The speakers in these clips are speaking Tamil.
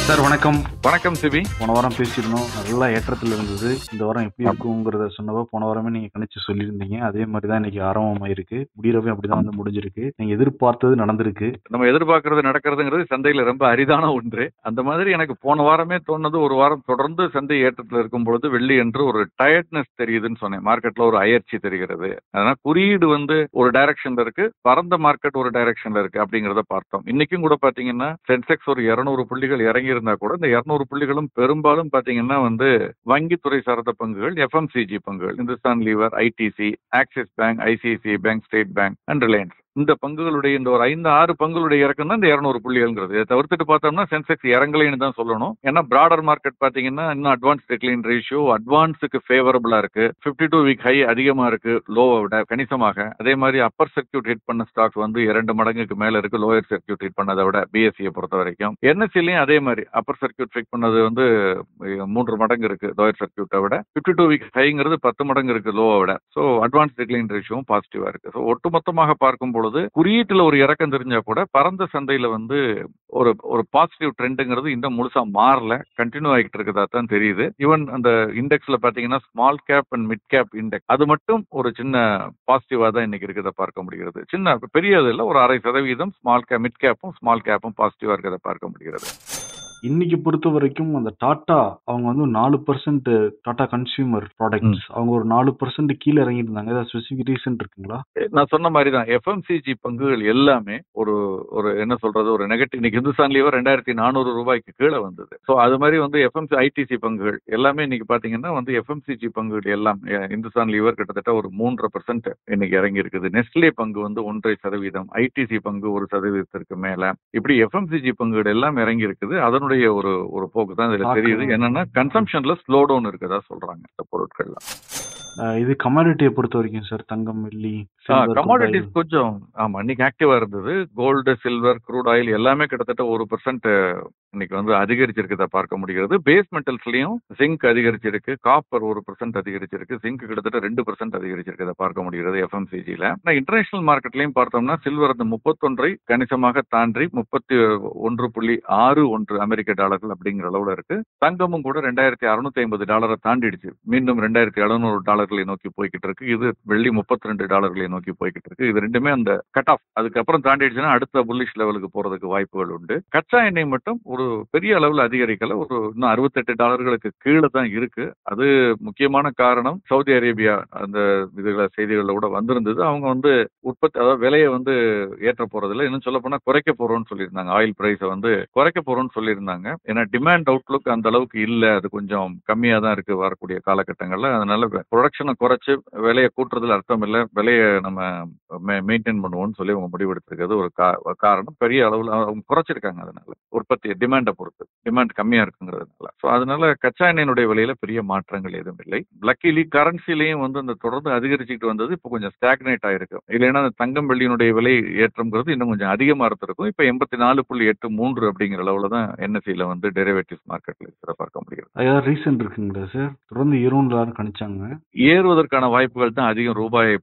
சார் வணக்கம். வணக்கம் சிவி. போன வாரம் பேசியிருந்தோம், நல்லா ஏற்றத்தில் இருந்தது. இந்த வாரம் எப்படி இருக்குங்கிறத சொன்னப்போ போன வாரமே நீங்க கணிச்சு சொல்லியிருந்தீங்க. அதே மாதிரி தான் இன்னைக்கு ஆரம்பமாயிருக்கு. முடியறவே அப்படிதான் வந்து முடிஞ்சிருக்கு. நீங்க எதிர்பார்த்தது நடந்திருக்கு. நம்ம எதிர்பார்க்கறது நடக்கிறதுங்கிறது சந்தையில ரொம்ப அரிதான ஒன்று. அந்த மாதிரி எனக்கு போன வாரமே தோணுது, ஒரு வாரம் தொடர்ந்து சந்தை ஏற்றத்தில் இருக்கும் பொழுது வெள்ளி என்று ஒரு டயர்ட்னஸ் தெரியுதுன்னு சொன்னேன். மார்க்கெட்ல ஒரு அயற்சி தெரிகிறது. அதனால குறியீடு வந்து ஒரு டைரக்ஷன்ல இருக்கு, பரந்த மார்க்கெட் ஒரு டைரக்ஷன்ல இருக்கு அப்படிங்கறத பார்த்தோம். இன்னைக்கும் கூட பாத்தீங்கன்னா சென்செக்ஸ் ஒரு 200 புள்ளிகள் இறங்கி இருந்தா கூட இந்த 200 புள்ளிகளும் பெரும்பாலும் பாத்தீங்கன்னா வந்து வங்கித்துறை சார்ந்த பங்குகள், எஃப்எம்சிஜி பங்குகள், Hindustan lever, ITC, axis bank, ICICI bank, state bank and Reliance, இந்த பங்குகளுடைய இந்த ஒரு 5-6 பங்குகளுடைய இறக்கம் தான் இந்த 200 புள்ளிகள்ங்கிறது. இதை தவிர்த்துட்டு பார்த்தோம்னா சென்செக்ஸ் இறங்கலைன்னு தான் சொல்லணும். ஏன்னா பிராடர் மார்க்கெட் பாத்தீங்கன்னா இன்னும் அட்வான்ஸ் டிக்ளைன் ரேஷியோ அட்வான்ஸுக்கு ஃபேவரபிளா இருக்கு. 52 வீக் ஹை அதிகமா இருக்கு லோவை விட கணிசமாக. அதே மாதிரி அப்பர் சர்க்கியூட் ஹிட் பண்ண ஸ்டாக்ஸ் வந்து 2 மடங்குக்கு மேல இருக்கு லோயர் சர்க்கியூட் ஹிட் பண்ணதை விட, பிஎஸ்சியை பொறுத்த வரைக்கும். என்எஸ்சிலையும் அதே மாதிரி அப்பர் சர்க்கியூட் ஹிட் பண்ணது வந்து 3 மடங்கு இருக்கு லோயர் சர்க்கியூட்டை விட. 52 வீக் ஹைங்கிறது 10 மடங்கு இருக்கு லோவை விட. ஸோ அட்வான்ஸ் டிக்ளைன் ரேஷியோவும் பாசிட்டிவா இருக்கு. ஸோ ஒட்டுமொத்தமாக பார்க்கும்போது குறியீட்டுல ஒரு இறக்கம் தெரிஞ்சா கூட பரந்த சந்தையில வந்து ஒரு ஒரு பாசிட்டிவ் ட்ரெண்டுங்கிறது இன்னும் முழுசா மாறல, கண்டினியூ ஆகிட்டு இருக்கதா தான் தெரியுது. ஈவன் அந்த இண்டெக்ஸ்ல பாத்தீங்கன்னா small cap and mid cap index அது மட்டும் ஒரு சின்ன பாசிட்டிவா தான் இன்னைக்கு இருக்கிறத பார்க்க முடிகிறது. சின்ன பெரியது இல்ல, ஒரு 0.5% ஸ்மால் கேப் மிட் கேப்பும் ஸ்மால் கேப்பும் பாசிட்டிவா இருக்கிறத பார்க்க முடிகிறது. இன்னைக்கு பொறுத்த வரைக்கும் அந்த டாடா அவங்க வந்து 4% டாடா கன்சியூமர் ப்ராடக்ட்ஸ் அவங்க ஒரு 4% கீழே இறங்கிட்டு இருந்தாங்க. ஏதாவது ஸ்பெசிபிக் ரீசன் இருக்குங்களா? நான் சொன்ன மாதிரி தான் எஃப்எம்சிஜி பங்குகள் எல்லாமே ஒரு ஒரு என்ன சொல்றது, ஒரு நெகட்டிவ். இன்னைக்கு இந்துஸ்தான் லீவர் 2400 ரூபாய்க்கு கீழே வந்தது. ஸோ அது மாதிரி வந்து எஃப்எம்சி ஐடிசி பங்குகள் எல்லாமே இன்னைக்கு பாத்தீங்கன்னா வந்து எஃப்எம்சிஜி பங்குகள் எல்லாம் இந்துஸ்தான் லீவர் கிட்டத்தட்ட ஒரு 3% இன்னைக்கு இறங்கி இருக்குது. நெஸ்லே பங்கு வந்து 1.5%, ஐடிசி பங்கு 1% மேல, இப்படி எஃப்எம்சிஜி பங்குகள் எல்லாம் இறங்கி இருக்குது. அதனுடைய ஒரு ஒரு போக்கு தான் இதுல தெரியுது. என்னன்னா கன்சம்ஷன்ல ஸ்லோ டவுன் இருக்குதா சொல்றாங்க இந்த பொருட்கள்ல. இது கமாடிட்டியை பொறுத்த வரைக்கும் சார், தங்கம், வெள்ளி, கமாடிட்டிஸ் கொஞ்சம் ஆமா இன்னைக்கு ஆக்டிவா இருந்தது. கோல்டு, சில்வர், க்ரூட் ஆயில் எல்லாமே கிட்டத்தட்ட 1% இன்னைக்கு வந்து அதிகரிச்சிருக்கதை பார்க்க முடிகிறது. பேஸ் மெட்டல்ஸ்லயும் ஜிங்க் அதிகரிச்சிருக்கு, காப்பர் 1% அதிகரிச்சிருக்கு, ஜிங்க் கிட்டத்தட்ட 2% அதிகரிச்சிருக்கதை பார்க்க முடிகிறது எஃப்எம்சிஜில. இன்டர்நேஷனல் மார்க்கெட்லயும் பார்த்தோம்னா சில்வர் அந்த 31 கணிசமாக தாண்டி 31.61 அமெரிக்க டாலர்கள் அப்படிங்கிற அளவுல இருக்கு. தங்கமும் கூட $2650 தாண்டிடுச்சு. மீண்டும் $2700 நோக்கி போய்கிட்டு இருக்கு. இது வெள்ளி $32 நோக்கி போய்கிட்டு இருக்கு. இது ரெண்டுமே அந்த கட் ஆஃப். அதுக்கப்புறம் தாண்டிடுச்சுன்னா அடுத்த புல்லிஷ் லெவலுக்கு போறதுக்கு வாய்ப்புகள் உண்டு. கச்சா எண்ணெய் மட்டும் ஒரு பெரிய அளவில் அதிகரிக்கல. ஒரு இன்னும் $68 கீழே தான் இருக்கு. அது முக்கியமான காரணம் சவுதி அரேபியா அந்த இதுல செய்திகள்ல கூட வந்திருந்தது. அவங்க வந்து உற்பத்தி அதாவது விலையை வந்து ஏற்ற போறதில்ல, இன்னும் சொல்ல போனா குறைக்க போறோம்னு சொல்லியிருந்தாங்க. ஆயில் பிரைஸை வந்து குறைக்க போறோம்னு சொல்லியிருந்தாங்க. ஏன்னா டிமாண்ட் அவுட்லுக் அந்த அளவுக்கு இல்ல, அது கொஞ்சம் கம்மியா தான் இருக்கு வரக்கூடிய காலகட்டங்கள்ல. அதனால ப்ரொடக்ஷனை குறைச்சு விலையை கூட்டுறதுல அர்த்தம் இல்லை, விலையை நம்ம மெயின்டைன் பண்ணுவோம்னு சொல்லி அவங்க முடிவெடுத்திருக்கிறது ஒரு காரணம். பெரிய அளவில் அவங்க குறைச்சிருக்காங்க. அதனால உற்பத்தி டிமாண்டை பொறுத்து டிமாண்ட் கம்மியா இருக்குங்கிறதுனால. ஸோ அதனால கச்சா எண்ணெயினுடைய விலையில பெரிய மாற்றங்கள் எதுவும் இல்லை. லக்கிலி கரன்சிலையும் வந்து அந்த தொடர்ந்து அதிகரிச்சுட்டு வந்தது இப்போ கொஞ்சம் ஸ்டாக்னேட் ஆயிருக்கு. இல்லைன்னா அந்த தங்கம் வெள்ளியினுடைய விலை ஏற்றம்ங்கிறது இன்னும் கொஞ்சம் அதிகமா இருந்திருக்கும். இப்போ 84.83 அப்படிங்கிற அளவுல தான் என்எஸ்சியில வந்து டெரிவேட்டிவ்ஸ் மார்க்கெட்ல இருக்கிற பார்க்க முடியும். ஏதாவது ரீசன் இருக்குங்களா சார்? தொடர்ந்து ஏறும்னு கணிச்சாங்க. ஏறுவதற்கான வாய்ப்புகள் தான் அதிகம் ரூபாயை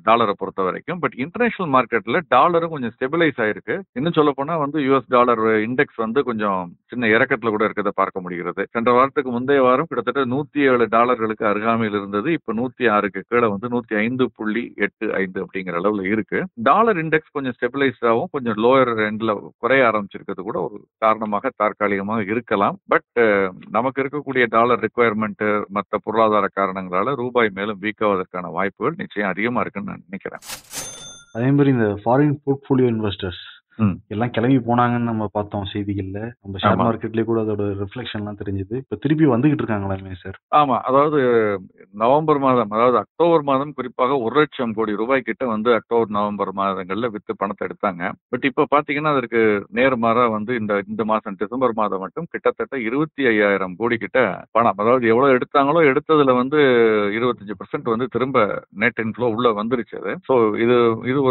டாலரை பொறுத்த வரைக்கும். பட் இன்டர்நேஷனல் மார்க்கெட்ல டாலரும் கொஞ்சம் ஸ்டெபிலைஸ் ஆயிருக்கு. இன்னும் சொல்ல போனா வந்து யூஎஸ் டாலர் இண்டெக்ஸ் வந்து கொஞ்சம் சின்ன இறக்கத்துல கூட இருக்கிறத பார்க்க முடிகிறது. சென்ற வாரத்துக்கு முந்தைய வாரம் கிட்டத்தட்ட $107 அருகாமையில் இருந்தது. இப்ப 106க்கு கீழே வந்து 105.85 அப்படிங்கிற அளவுல இருக்கு. டாலர் இண்டெக்ஸ் கொஞ்சம் ஸ்டெபிலைஸ்டாகவும் கொஞ்சம் லோயர் எண்ட்ல குறைய ஆரம்பிச்சிருக்கிறது கூட ஒரு காரணமாக தற்காலிகமாக இருக்கலாம். பட் நமக்கு இருக்கக்கூடிய டாலர் ரிக்குவயர்மெண்ட் மற்ற பொருளாதார காரணங்களால ரூபாய் மேலும் வீக் ஆவதற்கான வாய்ப்புகள் நிச்சயம் அதிகமா இருக்குன்னு நான் நினைக்கிறேன். அதே மாதிரி இந்த ஃபாரின் போர்ட்ஃபோலியோ இன்வெஸ்டர்ஸ் எல்லாம் கிளம்பி போனாங்கன்னு நம்ம பார்த்தோம் செய்திகள்ல. நம்ம ஷேர் மார்க்கெட்லயே கூட அதோட ரிஃப்ளெக்ஷன் எல்லாம் தெரிஞ்சது. இப்ப திருப்பி வந்துகிட்டு இருக்காங்களாமே சார்? ஆமா, அதாவது நவம்பர் மாதம், அதாவது அக்டோபர் மாதம் குறிப்பாக 1 லட்சம் கோடி ரூபாய் கிட்ட வந்து அக்டோபர் நவம்பர் மாதங்கள்ல வித்து பணத்தை எடுத்தாங்க. பட் இப்ப பாத்தீங்கன்னா அதற்கு நேர்மாறா வந்து இந்த மாசம் டிசம்பர் மாதம் மட்டும் கிட்டத்தட்ட 25,000 கோடி கிட்ட பணம், அதாவது எவ்வளவு எடுத்தாங்களோ எடுத்ததுல வந்து 25% வந்து திரும்ப நெட் இன்ஃப்ளோ உள்ள வந்துருச்சு. அது ஸோ இது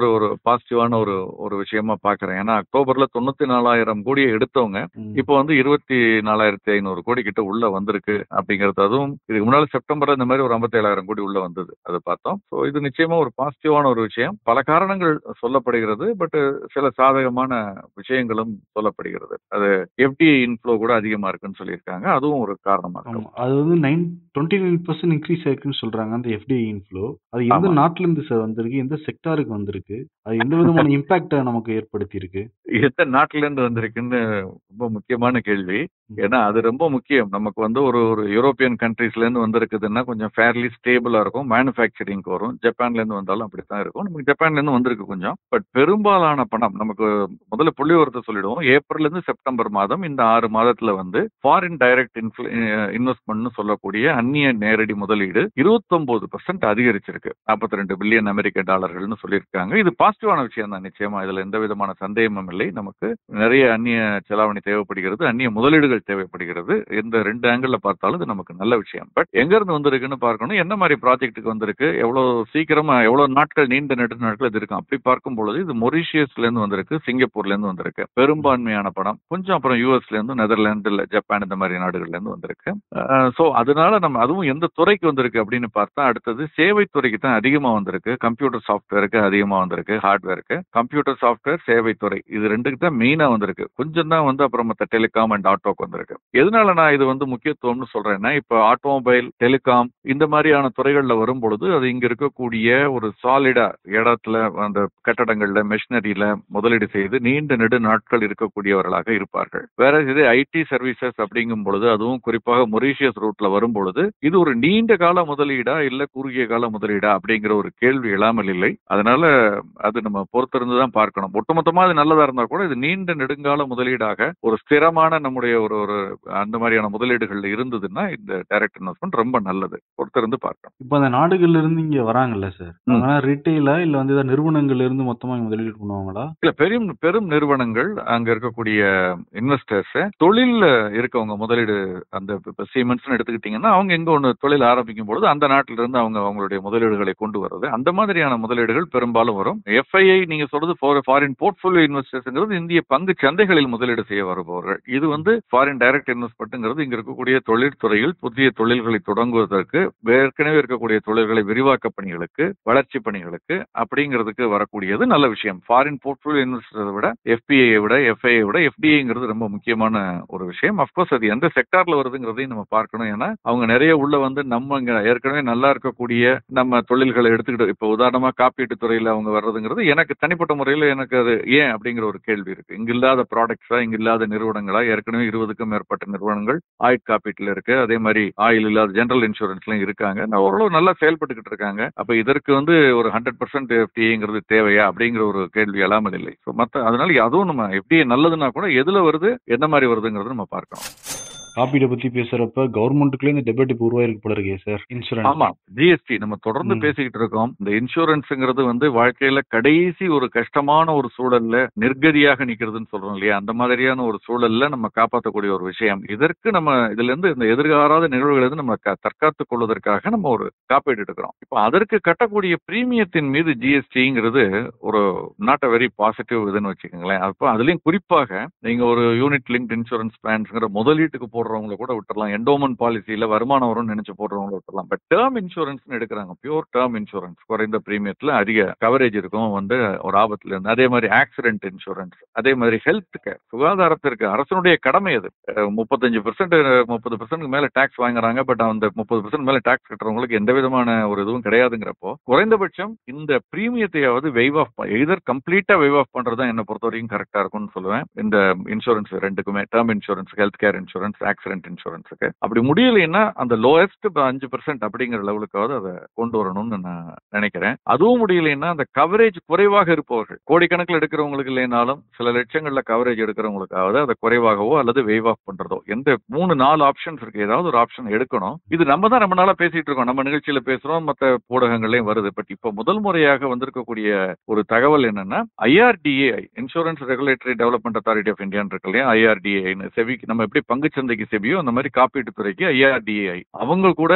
ஒரு பாசிட்டிவான ஒரு விஷயமா பாக்குறேன். ஏன்னா அக்டோபர்ல 94,000 கோடியை எடுத்தவங்க இப்போ வந்து 24,500 கோடி கிட்ட உள்ள வந்திருக்கு அப்படிங்கிறது. அதுவும் இதுக்கு முன்னால செப்டம்பர்ல இந்த மாதிரி ஒரு 57,000 கோடி உள்ள வந்தது, அதை பார்த்தோம். ஸோ இது நிச்சயமா ஒரு பாசிட்டிவான ஒரு விஷயம். பல காரணங்கள் சொல்லப்படுகிறது, பட் சில சாதகமான விஷயங்களும் சொல்லப்படுகிறது. அது எஃப்டிஐ இன்ஃப்ளோ கூட அதிகமா இருக்குன்னு சொல்லியிருக்காங்க, அதுவும் ஒரு காரணமா இருக்கும். அது வந்து 29% இன்க்ரீஸ் ஆயிருக்குன்னு சொல்றாங்க அந்த எஃப்டிஐ இன்ஃப்ளோ. அது எந்த நாட்டுல இருந்து சார் வந்திருக்கு, எந்த செக்டாருக்கு வந்திருக்கு, அது எந்த விதமான இம்பாக்ட நமக்கு ஏற்படுத்தி இருக்கு? எந்த நாட்டுல இருந்து வந்திருக்குன்னு ரொம்ப முக்கியமான கேள்வி. ஏன்னா அது ரொம்ப முக்கியம். நமக்கு வந்து ஒரு யூரோப்பியன் கண்ட்ரீஸ்ல இருந்து வந்திருக்குதுன்னா கொஞ்சம் ஃபேர்லி ஸ்டேபிளா இருக்கும், மேனுஃபேக்சரிங்க்கு வரும். ஜப்பான்ல இருந்து வந்தாலும் அப்படித்தான் இருக்கும். நமக்கு ஜப்பான்ல இருந்து வந்திருக்கு கொஞ்சம். பட் பெரும்பாலான பணம் நமக்கு முதல்ல புள்ளி விவரத்தை சொல்லிடுவோம். ஏப்ரல் இருந்து செப்டம்பர் மாதம் இந்த 6 மாதத்துல வந்து ஃபாரின் டைரக்ட் இன்வெஸ்ட்மெண்ட்னு சொல்லக்கூடிய அந்நிய நேரடி முதலீடு 29% அதிகரிச்சிருக்கு. 42 பில்லியன் அமெரிக்க டாலர்கள்னு சொல்லியிருக்காங்க. இது பாசிட்டிவான விஷயம் தான் நிச்சயமா. இதுல எந்த விதமான சந்தேகமும் இல்லை. நமக்கு நிறைய அந்நிய செலாவணி தேவைப்படுகிறது, அந்நிய முதலீடுகள் தேவைப்படுகிறது. எந்த 2 ஆங்கிள் பார்த்தாலும் இது நமக்கு நல்ல விஷயம். பட் எங்க இருந்து வந்திருக்குன்னு பார்க்கணும். என்ன மாதிரி ப்ராஜெக்ட்டுக்கு வந்திருக்கு, எவ்வளவு சீக்கிரமா, எவ்வளவு நாட்கள், நீண்ட நாட்கள் இது இருக்கும். அப்படி பார்க்கும் பொழுது இது மொரீஷியஸ்ல இருந்து வந்திருக்கு, சிங்கப்பூர்ல இருந்து வந்திருக்கு பெரும்பான்மையான பணம். கொஞ்சம் அப்புறம் யூஎஸ்ல இருந்து, நெதர்லாந்து, ஜப்பான் இந்த மாதிரி நாடுகள்ல இருந்து வந்திருக்கு. சோ அதனால நம்ம அதுவும் எந்த துறைக்கு வந்திருக்கு அப்படின்னு பார்த்தா அடுத்தது சேவை துறைக்கு தான் அதிகமா வந்திருக்கு. கம்ப்யூட்டர் சாஃப்ட்வேருக்கு அதிகமா வந்திருக்கு, ஹார்ட்வேருக்கு. கம்ப்யூட்டர் சாஃப்ட்வேர், சேவை துறை இது ரெண்டுக்கு தான் மெயினா வந்திருக்கு. கொஞ்சம் தான் வந்து அப்புறம் மற்ற டெலிகாம் அண்ட் ஆட்டோக்கு வந்திருக்கு. எதனால நான் இது வந்து முக்கியத்துவம்னு சொல்றேன்னா, இப்ப ஆட்டோமொபைல், டெலிகாம் இந்த மாதிரியான துறைகள்ல வரும் பொழுது அது இங்க இருக்கக்கூடிய ஒரு சாலிடா இடத்துல அந்த கட்டடங்கள்ல, மெஷினரியில முதலீடு செய்து நீண்ட நெடு நாட்கள் இருக்கக்கூடியவர்களாக இருப்பார்கள். வேற இது ஐடி சர்வீசஸ் அப்படிங்கும் பொழுது, அதுவும் குறிப்பாக மொரீஷியஸ் ரூட்ல வரும் பொழுது இது ஒரு நீண்ட கால முதலீடா இல்ல குறுகிய கால முதலீடா அப்படிங்கிற ஒரு கேள்வி எழாமல் இல்லை. அதனால அது நம்ம பொறுத்திருந்து தான் பார்க்கணும். ஒட்டுமொத்தமா அது நல்லதா இருந்தா கூட இது நீண்ட நெடுங்கால முதலீடாக ஒரு ஸ்திரமான நம்முடைய ஒரு அந்த மாதிரியான முதலீடுகள் இருந்ததுன்னா இந்த டைரக்ட் இன்வெஸ்ட்மெண்ட் ரொம்ப நல்லது. பொறுத்திருந்து பார்க்கணும். இப்ப அந்த நாடுகள்ல இருந்து இங்க வராங்கல்ல சார், அதனால ரீட்டைலா இல்ல வந்து ஏதாவது நிறுவனங்கள்ல இருந்து மொத்தமா முதலீடு பண்ணுவாங்களா? இல்ல, பெரும் நிறுவனங்கள், அங்க இருக்கக்கூடிய இன்வெஸ்டர்ஸ், தொழில்ல இருக்கவங்க முதலீடு. அந்த சீமென்ஸ் எடுத்துக்கிட்டீங்கன்னா அவங்க எங்க ஒண்ணு தொழில் ஆரம்பிக்கும் பொழுது அந்த நாட்டில இருந்து அவங்க அவங்களுடைய முதலீடுகளை கொண்டு வர்றது, அந்த மாதிரியான முதலீடுகள் பெரும்பாலும் வரும். எஃப்ஐஐ நீங்க சொல்றது ஃபாரின் போர்ட்ஃபோலியோ இன்வெஸ்டர்ஸ்ங்கிறது இந்திய பங்கு சந்தைகளில் முதலீடு செய்ய வருபவர்கள். இது வந்து ஃபாரின் டைரக்ட் இன்வெஸ்ட்மெண்ட்ங்கிறது இங்க இருக்கக்கூடிய தொழில்துறையில் புதிய தொழில்களை தொடங்குவதற்கு, ஏற்கனவே இருக்கக்கூடிய தொழில்களை விரிவாக்க பணிகளுக்கு, வளர்ச்சி பணிகளுக்கு அப்படிங்கிறதுக்கு வரக்கூடியது நல்ல விஷயம். ஃபாரின் போர்ட்ஃபோலியோ இன்வெஸ்டரை விட எஃபிஐ விட எஃப்ஐஐ விட எஃப்டிஐங்கிறது ரொம்ப முக்கியமான ஒரு விஷயம். அப்கோர்ஸ் அது எந்த செக்டார்ல வருதுங்கிறதையும் நம்ம பார்க்கணும். ஏன்னா அவங்க நிறைய உள்ள வந்து நம்ம இங்க ஏற்கனவே நல்லா இருக்கக்கூடிய நம்ம தொழில்களை எடுத்துக்கிட்டு, இப்போ உதாரணமா காப்பீட்டு துறையில அவங்க வர்றதுங்கிறது எனக்கு தனிப்பட்ட முறையில் எனக்கு அது ஏன் அப்படிங்கிற ஒரு கேள்வி இருக்கு. இங்க இல்லாத ப்ராடக்ட்ஸா, இங்க இல்லாத நிறுவனங்களா, ஏற்கனவே 20க்கும் மேற்பட்ட நிறுவனங்கள் ஆயுட் காப்பீட்டுல இருக்கு. அதே மாதிரி ஆயில் இல்லாத ஜெனரல் இன்சூரன்ஸ்லயும் இருக்காங்க. ஓரளவு நல்லா செயல்பட்டுக்கிட்டு இருக்காங்க. அப்ப இதற்கு வந்து ஒரு 100% எஃப்டிஐங்கிறது தேவையா அப்படிங்கிற ஒரு கேள்வி எழாமல் இல்லை. ஸோ அதனால அதுவும் நம்ம எஃப்டிஐ நல்லதுன்னா கூட எதுல வருது, எந்த மாதிரி வருதுங்கிறது நம்ம பார்க்கணும். காப்பீடை பத்தி பேசுறப்ப கவர்மெண்ட்டுக்குள்ளே இந்த டெபேட் இப்போ உருவாயிருக்கு போல இருக்கே சார். இன்சூரன்ஸ், ஆமா, ஜிஎஸ்டி நம்ம தொடர்ந்து பேசிக்கிட்டு இருக்கோம். இந்த இன்சூரன்ஸ்ங்கிறது வந்து வாழ்க்கையில கடைசி ஒரு கஷ்டமான ஒரு சூழல்ல நிர்கதியாக நிக்கிறதுன்னு சொல்றோம் இல்லையா, அந்த மாதிரியான ஒரு சூழல்ல நம்ம காப்பாற்றக்கூடிய ஒரு விஷயம். இதற்கு நம்ம இதுல இருந்து இந்த எதிர்காலாத நிகழ்வுகள் இருந்து நம்ம தற்காத்துக் கொள்வதற்காக நம்ம ஒரு காப்பீடு எடுக்கிறோம். இப்போ அதற்கு கட்டக்கூடிய பிரீமியத்தின் மீது ஜிஎஸ்டிங்கிறது ஒரு நாட் அ வெரி பாசிட்டிவ் இதுன்னு வச்சுக்கோங்களேன். அப்போ அதுலயும் குறிப்பாக நீங்க ஒரு யூனிட் லிங்க்ட் இன்சூரன்ஸ் பிளான்ஸ்ங்கிற முதலீட்டுக்கு போடுறவங்களை கூட விட்டுறலாம். என்டோமென்ட் பாலிசியில வருமானம் வரும்னு நினைச்சு போடுறவங்களை விட்டுறலாம். பட் டேர்ம் இன்சூரன்ஸ் எடுக்கிறாங்க, பியூர் டேர்ம் இன்சூரன்ஸ், குறைந்த பிரீமியத்துல அதிக கவரேஜ் இருக்கும், வந்து ஒரு ஆபத்துல இருந்து. அதே மாதிரி ஆக்சிடென்ட் இன்சூரன்ஸ், அதே மாதிரி ஹெல்த் கேர், சுகாதாரத்திற்கு அரசனுடைய கடமை அது. 30% மேல டாக்ஸ் வாங்குறாங்க. பட் அந்த 30% மேல டாக்ஸ் கட்டுறவங்களுக்கு எந்த விதமான ஒரு இதுவும் கிடையாதுங்கிறப்போ குறைந்தபட்சம் இந்த பிரீமியத்தையாவது வெய்வ் ஆஃப், எதர் கம்ப்ளீட்டா வெய்வ் ஆஃப் பண்றதுதான் என்ன பொறுத்த வரைக்கும் கரெக்டா இருக்கும்னு சொல்லுவேன். இந்த இன்சூரன்ஸ் ரெண்டுக்குமே, term insurance, health care insurance, accident இன்சூரன்ஸுக்கு. அப்படி முடியலைன்னா அந்த லோயஸ்ட் 5% அப்படிங்கிற லெவலுக்காவது அதை கொண்டு வரணும்னு நான் நினைக்கிறேன். அதுவும் முடியலைன்னா அந்த கவரேஜ் குறைவாக இருப்பவர்கள், கோடிக்கணக்கில் எடுக்கிறவங்களுக்கு இல்லைனாலும் சில லட்சங்கள்ல கவரேஜ் எடுக்கிறவங்களுக்காவது அதை குறைவாகவோ அல்லது வெய்வ் ஆஃப் பண்றதோ, எந்த 3-4 ஆப்ஷன்ஸ் இருக்கு, ஏதாவது ஒரு ஆப்ஷன் எடுக்கணும். இது நம்ம தான் ரொம்ப நாளா பேசிட்டு இருக்கோம், நம்ம நிகழ்ச்சியில பேசுறோம், மற்ற ஊடகங்களையும் வருது. பட் இப்ப முதல் முறையாக வந்திருக்கக்கூடிய ஒரு தகவல் என்னன்னா, IRDAI, insurance regulatory development authority of India இருக்கு இல்லையா, IRDAI, செபி, நம்ம எப்படி பங்குச்சந்தைக்கு செபியோ அந்த மாதிரி காப்பீட்டு துறைக்கு IRDAI அவங்க கூட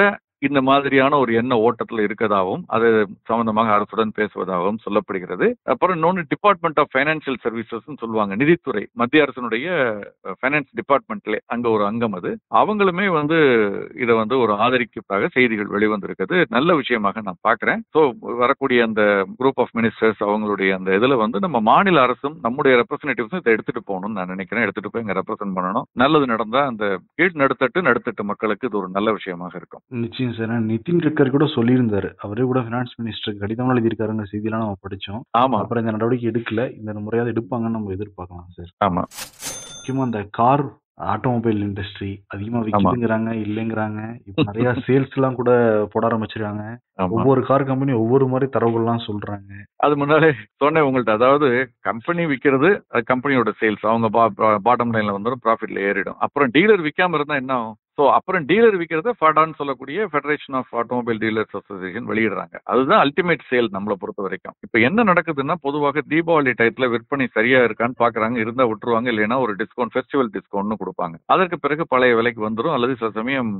இந்த மாதிரியான ஒரு எண்ண ஓட்டத்துல இருக்கதாகவும் அது சம்பந்தமாக அரசுடன் பேசுவதாகவும் சொல்லப்படுகிறது. அப்புறம் இன்னொன்று டிபார்ட்மெண்ட் ஆஃப் ஃபைனான்சியல் சர்வீசஸ் சொல்லுவாங்க, நிதித்துறை, மத்திய அரசினுடைய ஃபைனான்ஸ் டிபார்ட்மெண்ட்ல அங்க ஒரு அங்கம் அது. அவங்களுமே இதை ஒரு ஆதரிக்கப்பதாக செய்திகள் வெளிவந்திருக்கிறது. நல்ல விஷயமாக நான் பார்க்கிறேன். ஸோ வரக்கூடிய அந்த குரூப் ஆஃப் மினிஸ்டர்ஸ் அவங்களுடைய அந்த இதுல நம்ம மாநில அரசும் நம்முடைய ரெப்ரஸன்டேட்டிவ்ஸும் இதை எடுத்துட்டு போகணும்னு நான் நினைக்கிறேன். எடுத்துட்டு போய் இங்க ரெப்ரசென்ட் பண்ணணும். நல்லது நடந்தா அந்த கீழ் நடுத்தட்டு மக்களுக்கு இது ஒரு நல்ல விஷயமாக இருக்கும். நிச்சயம் சார். நிதின் கட்கரி கூட சொல்லியிருந்தாரு, அவரே கூட ஃபினான்ஸ் மினிஸ்டருக்கு கடிதம் எழுதியிருக்காருங்க செய்தியெல்லாம் நம்ம படிச்சோம். ஆமா, அப்புறம் இந்த நடவடிக்கை எடுக்கல, இந்த முறையாவது எடுப்பாங்கன்னு நம்ம எதிர்பார்க்கலாம் சார். ஆமா. முக்கியமா அந்த கார் ஆட்டோமொபைல் இண்டஸ்ட்ரி அதிகமா ஆமா, விக்குதுங்கிறாங்க, இல்லைங்கிறாங்க. இப்ப நிறைய சேல்ஸ் எல்லாம் கூட போட ஆரம்பிச்சிருக்காங்க. ஆமா. ஒவ்வொரு கார் கம்பெனி ஒவ்வொரு மாதிரி தரவுகள்லாம் சொல்றாங்க. அது முன்னாலே சொன்னேன் உங்கள்ட்ட. அதாவது கம்பெனி விற்கிறது, அது கம்பெனியோட சேல்ஸ், அவங்க பாட்டம் லைன்ல வந்துடும், ப்ராஃபிட்ல ஏறிடும். அப்புறம் டீலர் விற்காம இருந்தா என்ன ஆகும்? ஸோ அப்புறம் டீலர் விற்கிறத ஃபடான்னு சொல்லக்கூடிய federation of automobile dealers association வெளியிடுறாங்க. அதுதான் அல்டிமேட் சேல் நம்மளை பொறுத்த வரைக்கும். இப்போ என்ன நடக்குதுன்னா, பொதுவாக தீபாவளி டயத்துல விற்பனை சரியா இருக்கான்னு பாக்குறாங்க. இருந்தா விட்டுருவாங்க, இல்லைன்னா ஒரு டிஸ்கவுண்ட், ஃபெஸ்டிவல் டிஸ்கவுண்ட்னு கொடுப்பாங்க. அதற்கு பிறகு பழைய விலைக்கு வந்துடும். அல்லது சில சமயம்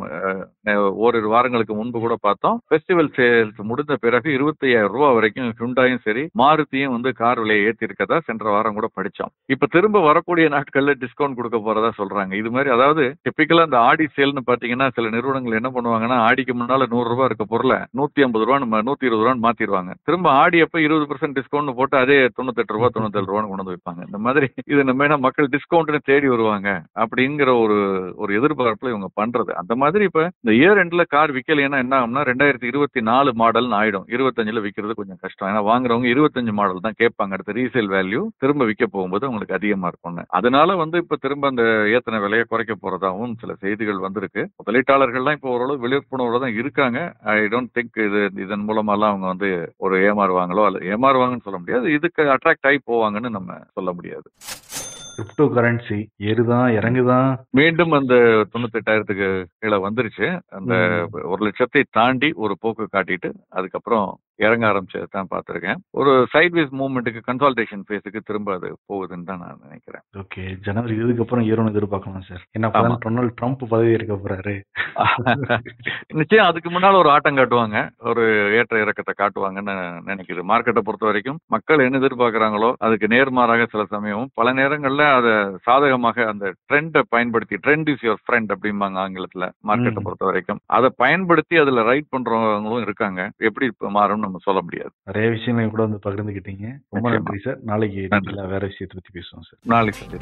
ஓரிரு வாரங்களுக்கு முன்பு கூட பார்த்தோம், ஃபெஸ்டிவல் சேல்ஸ் முடிந்த பிறகு 25,000 ரூபாய் வரைக்கும் ஹுண்டாயும் சரி மாருதியும் கார் விலையை ஏற்றி இருக்கதா சென்ற வாரம் கூட படிச்சோம். இப்ப திரும்ப வரக்கூடிய நாட்கள்ல டிஸ்கவுண்ட் கொடுக்க போறதா சொல்றாங்க. இது மாதிரி அதாவது டிபிக்கலா இந்த ஆடி சேல்னு பாத்தீங்கன்னா, சில நிறுவனங்கள் என்ன பண்ணுவாங்கன்னா, ஆடிக்கு முன்னால 100 ரூபாய் இருக்க பொருளை 150 ரூபாய் 120 ரூபான்னு மாத்திடுவாங்க. திரும்ப ஆடி அப்ப 20% டிஸ்கவுண்ட் போட்டு அதே 98 ரூபாய் 97 ரூபான்னு கொண்டு வந்து வைப்பாங்க. இந்த மாதிரி இது நம்ம மக்கள் டிஸ்கவுண்ட்னு தேடி வருவாங்க அப்படிங்கிற ஒரு எதிர்பார்ப்புல இவங்க பண்றது. அந்த மாதிரி இப்ப இந்த இயர் எண்ட்ல கார் விற்கலைன்னா என்ன ஆகும்னா, 2024 மாடல்னு ஆயிடும். 25ல விற்கிறது கொஞ்சம் கஷ்டம். ஏன்னா வாங்குறவங்க 25 மாடல் தான் கேட்பாங்க. அடுத்த ரீசேல் வேல்யூ திரும்ப விற்க போகும்போது உங்களுக்கு அதிகமா இருக்கும். அதனால இப்ப திரும்ப அந்த ஏத்தனை விலையை குறைக்க போறதாகவும் சில செய்திகள் இருக்கு. முதலீட்டாளர்கள்லாம் இப்போ ஓரளவு விழிப்புணர்வுல தான் இருக்காங்க. ஐ டோன்ட் திங்க் இதன் மூலமாலாம் அவங்க ஒரு ஏமாறுவாங்களோ, அல்லது ஏமாறுவாங்கன்னு சொல்ல முடியாது, இதுக்கு அட்ராக்ட் ஆகி போவாங்கன்னு நம்ம சொல்ல முடியாது. கிரிப்டோ கரன்சி ஏறுதான் இறங்குதான், மீண்டும் அந்த 98,000க்கு கீழே வந்துருச்சு. அந்த 1,00,000 தாண்டி ஒரு போக்கு காட்டிட்டு அதுக்கப்புறம் இறங்க ஆரம்பிச்சதான் பார்த்திருக்கேன். ஒரு சைட்வேஸ் மூவ்மெண்ட்டுக்கு, கன்சால்டேஷன் ஃபேஸுக்கு திரும்ப அது போகுதுன்னு தான் நான் நினைக்கிறேன். ஓகே, ஜனவரி இதுக்கு அப்புறம் ஏறும்னு எதிர்பார்க்கலாம் சார். என்ன டொனால்ட் ட்ரம்ப் பதவி இருக்க போறாரு. நிச்சயம் அதுக்கு முன்னால ஒரு ஆட்டம் காட்டுவாங்க, ஒரு ஏற்ற இறக்கத்தை காட்டுவாங்கன்னு நினைக்கிறேன். மார்க்கெட்டை பொறுத்த வரைக்கும் மக்கள் என்ன எதிர்பார்க்கிறாங்களோ அதுக்கு நேர்மாறாக சில சமயம் பல நேரங்கள்ல அதை சாதகமாக அந்த ட்ரெண்டை பயன்படுத்தி, ட்ரெண்ட் இஸ் யுவர் ஃப்ரெண்ட் அப்படிம்பாங்க ஆங்கிலத்துல. மார்க்கெட்டை பொறுத்த வரைக்கும் அதை பயன்படுத்தி அதுல ரைட் பண்றவங்களும் இருக்காங்க. எப்படி மாறும் நம்ம சொல்ல முடியாது. நிறைய விஷயங்களை கூட பகிர்ந்துக்கிட்டீங்க. ரொம்ப நன்றி சார். நாளைக்கு வேற விஷயத்தை பத்தி பேசுவோம் சார். நாளைக்கு.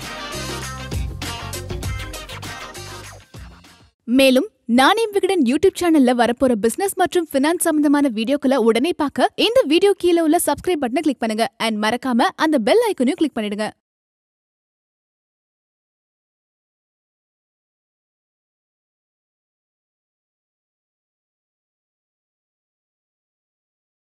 மேலும் நானே விகடன் யூடியூப் சேனல்ல வரப்போற பிசினஸ் மற்றும் பினான்ஸ் சம்பந்தமான வீடியோக்களை உடனே பார்க்க இந்த வீடியோ கீழே உள்ள சப்ஸ்கிரைப் பட்டனை கிளிக் பண்ணுங்க. அண்ட் மறக்காம அந்த பெல் ஐக்கனையும் கிளிக் பண்ணிடுங்க.